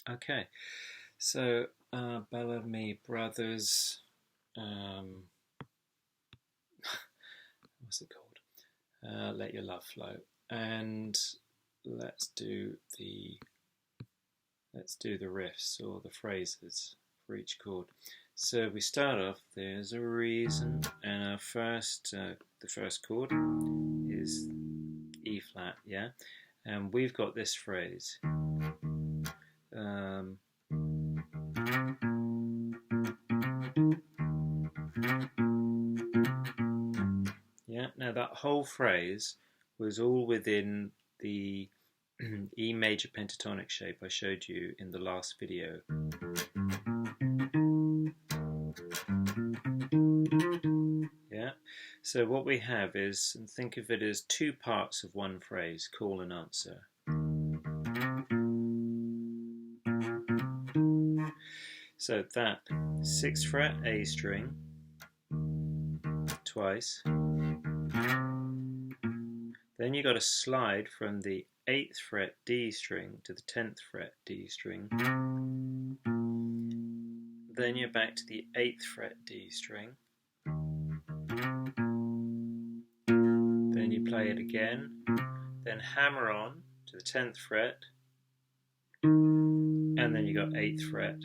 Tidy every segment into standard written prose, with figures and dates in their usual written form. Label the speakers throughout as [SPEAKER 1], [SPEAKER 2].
[SPEAKER 1] Okay, so Bellamy Brothers, um, what's it called? Let Your Love Flow, and let's do the let's do the riffs or the phrases for each chord. So we start off. There's a reason, and the first chord is E flat, yeah, and we've got this phrase. Um, Yeah, now that whole phrase was all within the E major pentatonic shape I showed you in the last video. Yeah, so what we have is, and think of it as two parts of one phrase, call and answer. So that 6th fret A string twice, then you got to slide from the 8th fret D string to the 10th fret D string. Then you're back to the 8th fret D string. Then you play it again. Then hammer on to the 10th fret. And then you got 8th fret,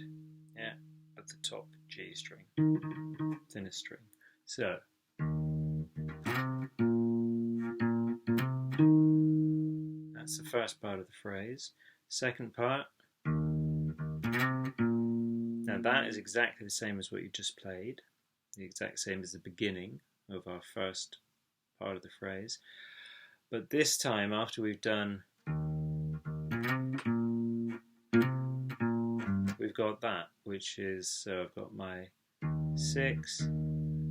[SPEAKER 1] yeah, at the top G string, thinnest string. So that's the first part of the phrase. Second part. Now that is exactly the same as what you just played, the exact same as the beginning of our first part of the phrase. But this time, after we've done, we've got that, which is, so I've got my 6,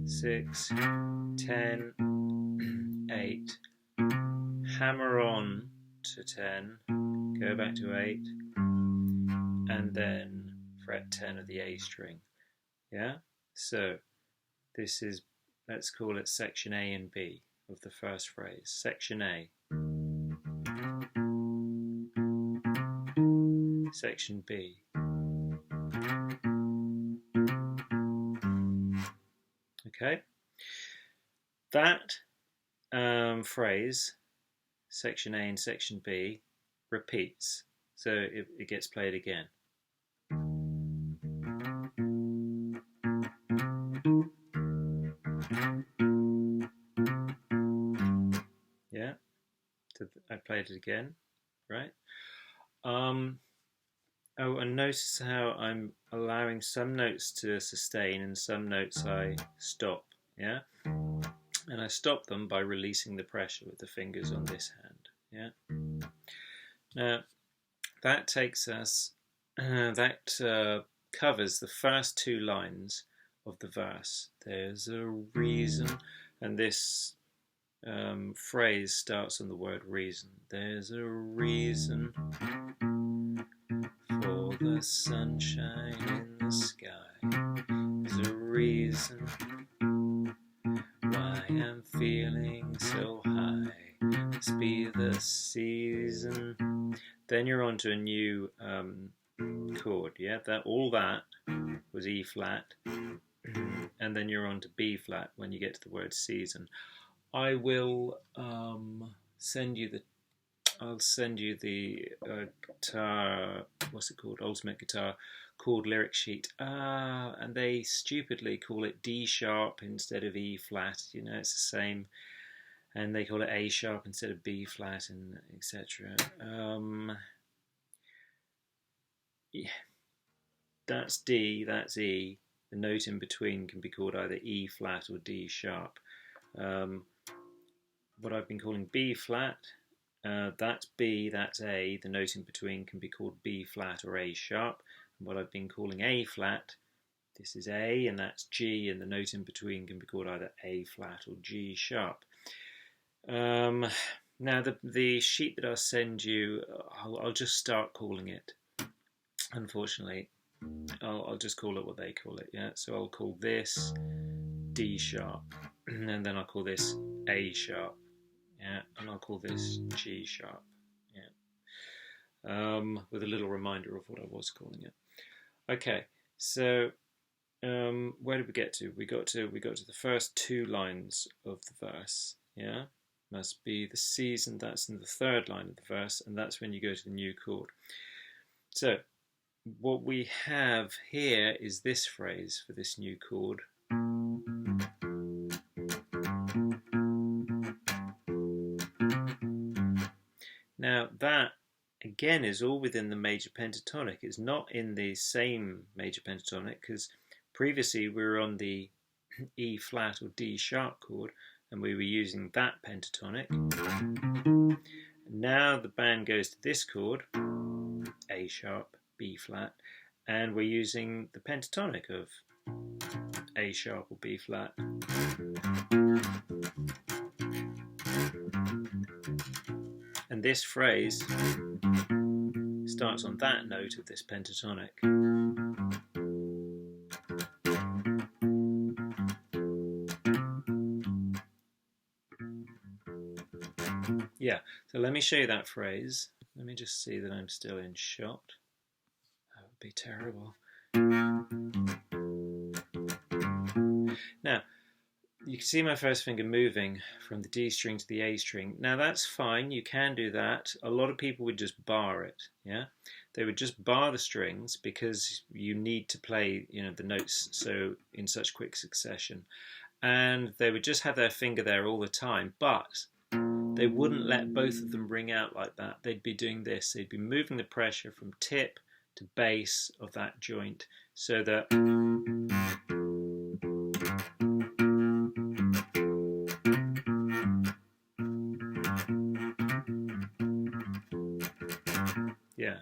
[SPEAKER 1] 6, 10, 8, hammer on to 10, go back to 8, and then fret 10 of the A string. Yeah? So this is, let's call it section A and B of the first phrase. Section A. Section B. Okay? That phrase, section A and section B, repeats. So it gets played again. Yeah? So I played it again, right? Oh, and notice how I'm allowing some notes to sustain and some notes I stop, yeah? And I stop them by releasing the pressure with the fingers on this hand, yeah? Now, that takes us, that covers the first two lines of the verse. There's a reason, and this phrase starts on the word reason. There's a reason for the sunshine in the sky. There's a reason why I'm feeling so high. Must be the season. Then you're on to a new chord, yeah? All that was E flat, and then you're on to B flat when you get to the word season. I will send you the guitar, what's it called, Ultimate Guitar chord lyric sheet, and they stupidly call it D sharp instead of E flat, you know, it's the same, and they call it A sharp instead of B flat, and etc. Yeah, that's D, that's E. The note in between can be called either E flat or D sharp. What I've been calling B flat, that's B, that's A. The note in between can be called B flat or A sharp. And what I've been calling A flat, this is A and that's G, and the note in between can be called either A flat or G sharp. Now the sheet that I'll send you, I'll just start calling it. Unfortunately, I'll just call it what they call it, yeah? So I'll call this D sharp, and then I'll call this A sharp, yeah? And I'll call this G sharp, yeah? with a little reminder of what I was calling it. Okay, so where did we get to? We got to the first two lines of the verse. Yeah, must be the season. That's in the third line of the verse, and that's when you go to the new chord. So what we have here is this phrase for this new chord. Now that again is all within the major pentatonic. It's not in the same major pentatonic because previously we were on the E flat or D sharp chord and we were using that pentatonic. Now the band goes to this chord, A sharp, B flat, and we're using the pentatonic of A sharp or B flat. And this phrase starts on that note of this pentatonic. Yeah, so let me show you that phrase. Let me just see that I'm still in shot. That would be terrible. Now, you can see my first finger moving from the D string to the A string. Now that's fine, you can do that. A lot of people would just bar it, yeah? They would just bar the strings because you need to play, the notes so in such quick succession. And they would just have their finger there all the time, but they wouldn't let both of them ring out like that. They'd be doing this. They'd be moving the pressure from tip to base of that joint so that yeah.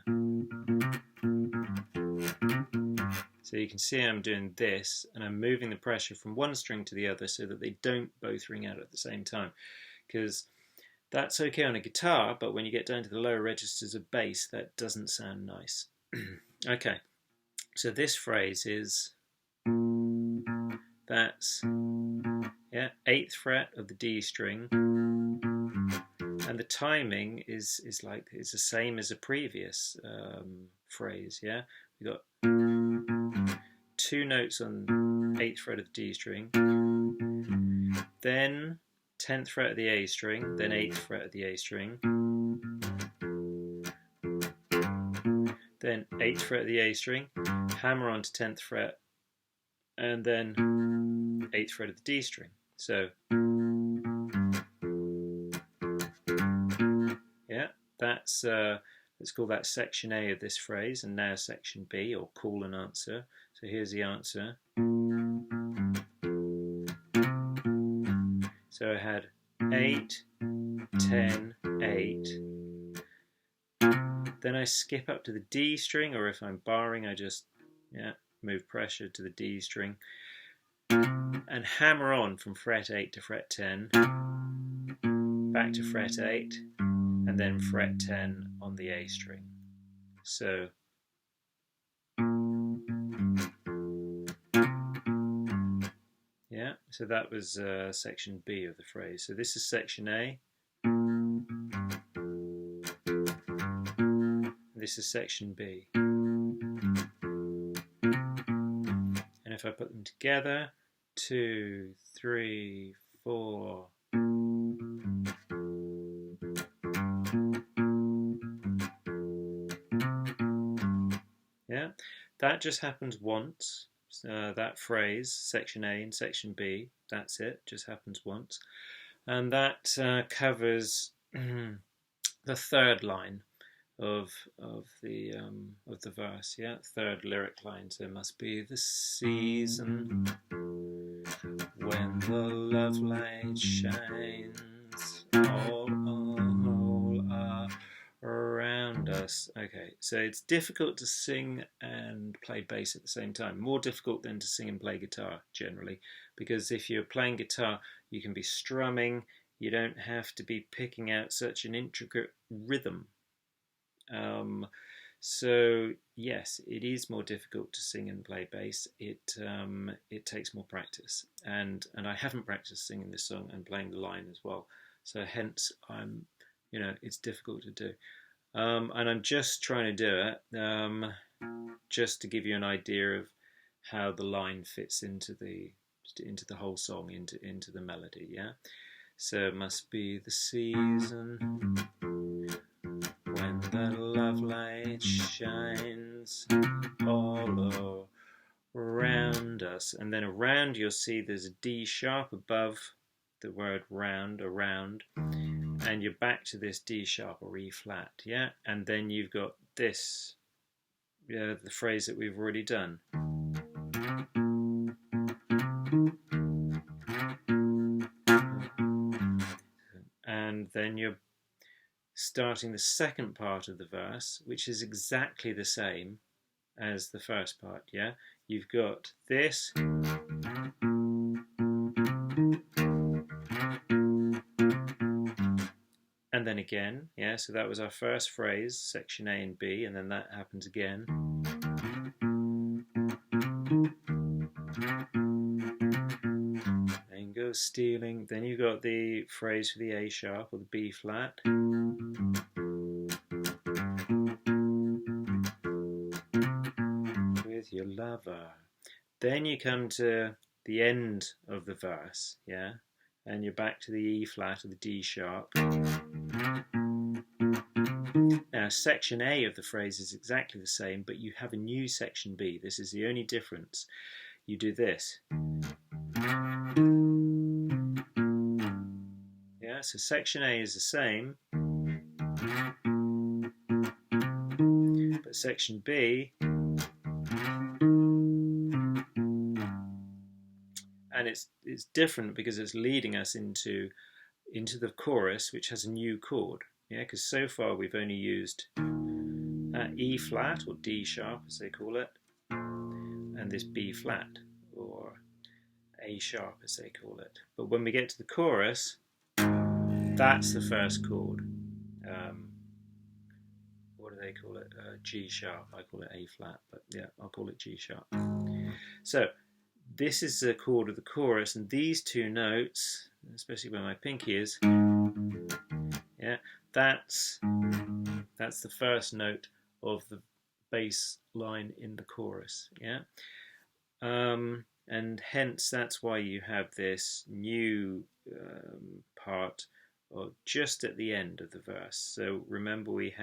[SPEAKER 1] So you can see I'm doing this and I'm moving the pressure from one string to the other so that they don't both ring out at the same time. Because that's okay on a guitar, but when you get down to the lower registers of bass, that doesn't sound nice. Okay, so this phrase is, that's, yeah, 8th fret of the D string, and the timing is the same as a previous phrase, yeah? We got 2 notes on 8th fret of the D string, then 10th fret of the A string, then 8th fret of the A string, then 8th fret of the A string, hammer on to 10th fret, and then 8th fret of the D string. So, yeah, that's let's call that section A of this phrase, and now section B, or call and answer. So here's the answer. So I had 8, 10, 8. Then I skip up to the D string, or if I'm barring, I just move pressure to the D string and hammer on from fret 8 to fret 10, back to fret 8, and then fret 10 on the A string. So yeah, so that was section B of the phrase. So this is section A. This is section B. And if I put them together, 2, 3, 4. Yeah, that just happens once. That phrase, section A and section B, that's it, just happens once. And that covers the third line of the verse, yeah, third lyric line. So it must be the season when the love light shines all around us. Okay, so it's difficult to sing and play bass at the same time. More difficult than to sing and play guitar generally, because if you're playing guitar, you can be strumming. You don't have to be picking out such an intricate rhythm. So yes, it is more difficult to sing and play bass. It takes more practice, and I haven't practiced singing this song and playing the line as well. So hence, it's difficult to do. and I'm just trying to do it just to give you an idea of how the line fits into the whole song, into the melody. Yeah. So it must be the season when the love light shines all around us, and then around you'll see there's a D sharp above the word round, around, and you're back to this D sharp or E flat, yeah, and then you've got this, the phrase that we've already done. And then you're starting the second part of the verse, which is exactly the same as the first part, yeah? You've got this, and then again, yeah? So that was our first phrase, section A and B, and then that happens again. And goes stealing. Then you got the phrase for the A sharp or the B flat. With your lover. Then you come to the end of the verse, yeah? And you're back to the E flat or the D sharp. Now, section A of the phrase is exactly the same, but you have a new section B. This is the only difference. You do this. Yeah, so section A is the same, but section B, and it's different because it's leading us into the chorus, which has a new chord. Yeah, because so far we've only used E flat or D sharp, as they call it, and this B flat or A sharp, as they call it. But when we get to the chorus, that's the first chord. What do they call it? G sharp. I call it A flat, but yeah, I'll call it G sharp. So this is the chord of the chorus, and these two notes, especially where my pinky is, yeah, that's the first note of the bass line in the chorus, yeah, and hence that's why you have this new part just at the end of the verse. So remember we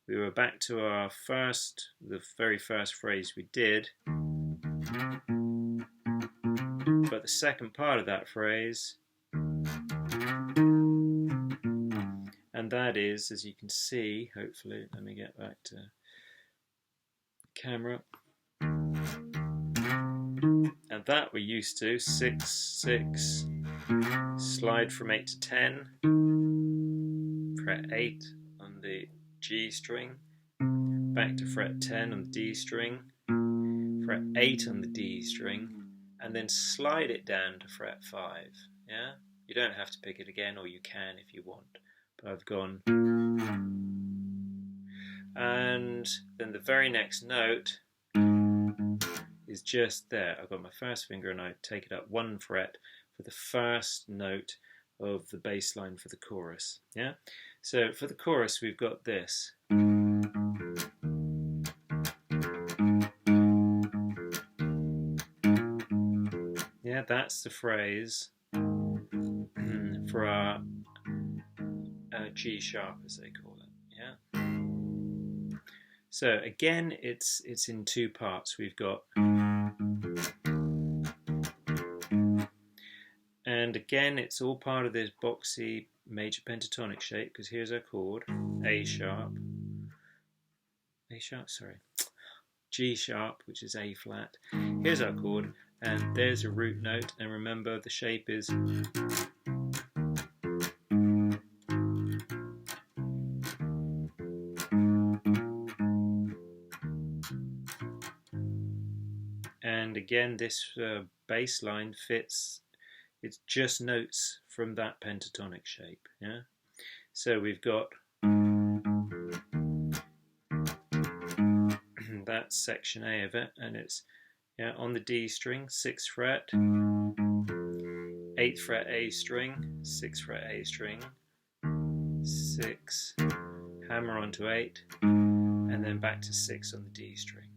[SPEAKER 1] were back to the very first phrase we did, but the second part of that phrase, and that is, as you can see, hopefully, let me get back to camera, and that we're used to, 6, 6, slide from 8 to 10, fret 8 on the G string, back to fret 10 on the D string, fret 8 on the D string, and then slide it down to fret 5, yeah? You don't have to pick it again, or you can if you want, but I've gone. And then the very next note is just there. I've got my first finger and I take it up 1 fret for the first note of the bass line for the chorus, yeah? So for the chorus we've got this. Yeah, that's the phrase for our G sharp, as they call it, yeah? So again, it's in two parts. We've got, and again, it's all part of this boxy major pentatonic shape, because here's our chord, G sharp, which is A flat. Here's our chord, and there's a root note, and remember the shape is and again this bass line fits, it's just notes from that pentatonic shape, yeah? So we've got that's section A of it, and it's, yeah, on the D string, 6th fret, 8th fret A string, 6th fret A string, 6, hammer onto 8, and then back to 6 on the D string.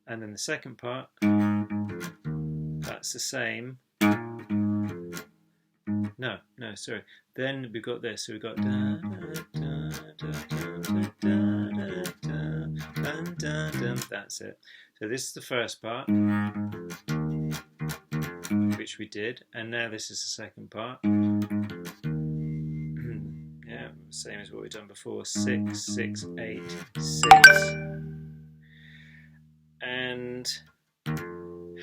[SPEAKER 1] And then the second part, that's the same. No, sorry. Then we've got this. So we've got that's it. So this is the first part, which we did, and now this is the second part. Yeah, same as what we've done before. 6, 6, 8, 6. And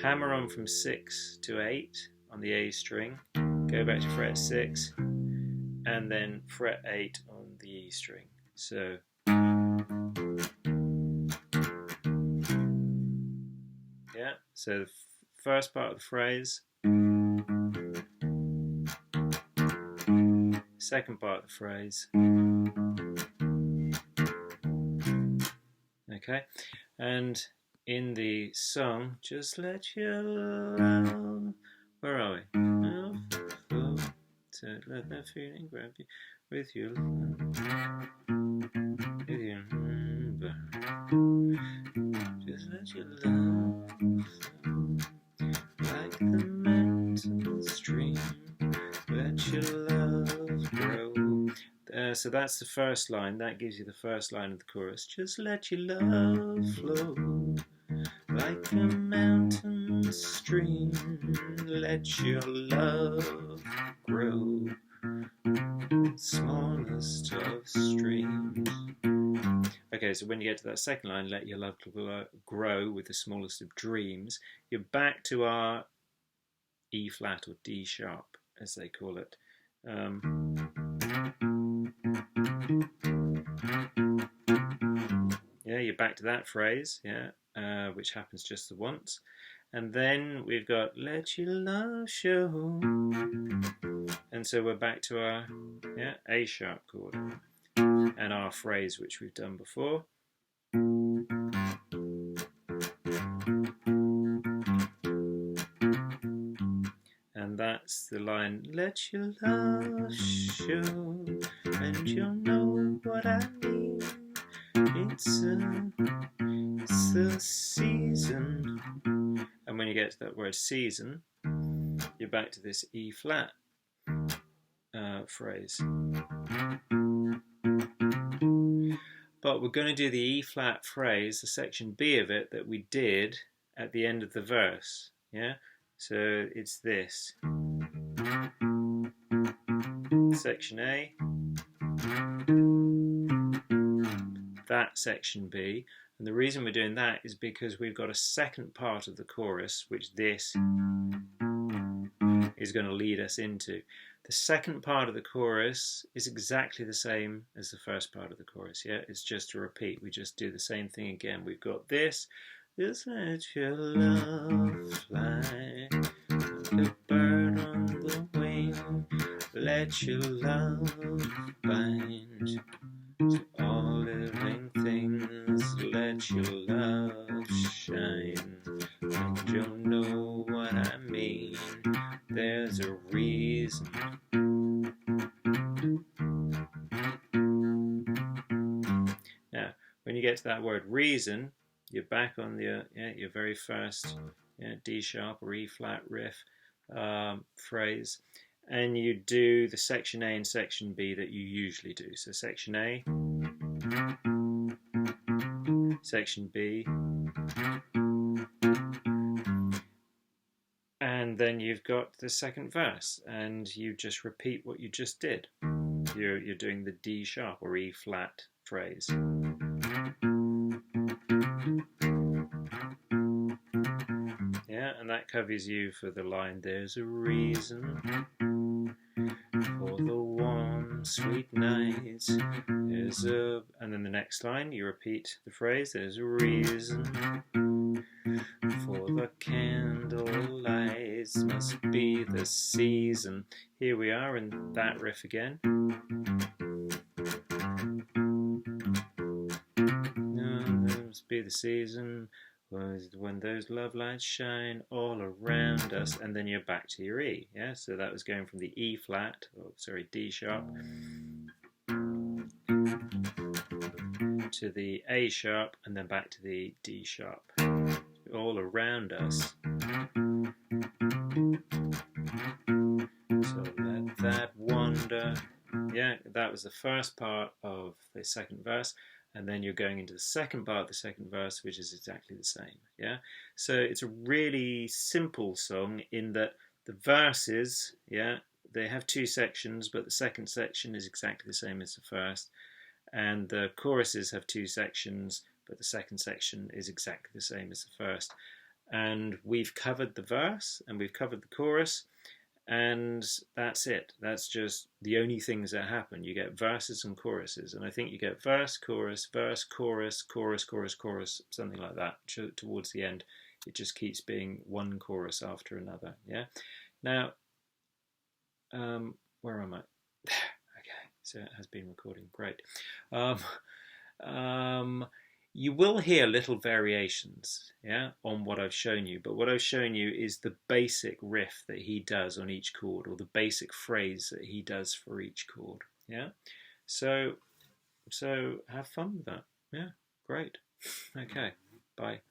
[SPEAKER 1] hammer on from 6 to 8 on the A string, go back to fret 6, and then fret 8 on the E string. So yeah, so the first part of the phrase, second part of the phrase, okay, and in the song, just let your love, where are we? So let that feeling grab you with your just let your love like the mountain stream, let your love grow. So that's the first line. That gives you the first line of the chorus. Just let your love flow like a mountain stream, let your love grow, smallest of streams. Okay, so when you get to that second line, let your love grow with the smallest of dreams, you're back to our E flat or D sharp, as they call it. Yeah, you're back to that phrase, yeah, which happens just the once. And then we've got let your love show. And so we're back to our A sharp chord and our phrase, which we've done before. And that's the line, let your love show, and you'll know what I mean. It's the season. And when you get to that word season, you're back to this E flat phrase. But we're going to do the E flat phrase, the section B of it that we did at the end of the verse. Yeah? So it's this. Section A, that section B. And the reason we're doing that is because we've got a second part of the chorus, which this is going to lead us into. The second part of the chorus is exactly the same as the first part of the chorus. Yeah, it's just a repeat. We just do the same thing again. We've got this. Just let your love fly, like a bird on the wing. Let your love bind to all living things. Let your love shine, and you'll know what I mean. There's a reason. Now, when you get to that word reason, you're back on the your very first D sharp or E flat riff phrase, and you do the section A and section B that you usually do. So section A, section B, and then you've got the second verse, and you just repeat what you just did. You're doing the D sharp or E flat phrase. Yeah, and that covers you for the line, there's a reason for the warm, sweet nights. There's a, and then the next line, you repeat the phrase, there's a reason for the candle lights, must be the season. Here we are in that riff again. Must be the season when those love lights shine all around us, and then you're back to your E. Yeah, so that was going from the E flat, or sorry, D sharp, to the A sharp, and then back to the D sharp. All around us. So let that wander. Yeah, that was the first part of the second verse, and then you're going into the second part of the second verse, which is exactly the same. Yeah, so it's a really simple song in that the verses, yeah, they have two sections, but the second section is exactly the same as the first, and the choruses have two sections, but the second section is exactly the same as the first. And we've covered the verse and we've covered the chorus, and that's it. That's just the only things that happen. You get verses and choruses, and I think you get verse, chorus, chorus, chorus, chorus, chorus, something like that. Towards the end, it just keeps being one chorus after another. Yeah. Now, where am I? Okay, so it has been recording. Great. You will hear little variations, yeah, on what I've shown you, but what I've shown you is the basic riff that he does on each chord, or the basic phrase that he does for each chord, yeah. So have fun with that. Yeah, great. Okay, bye.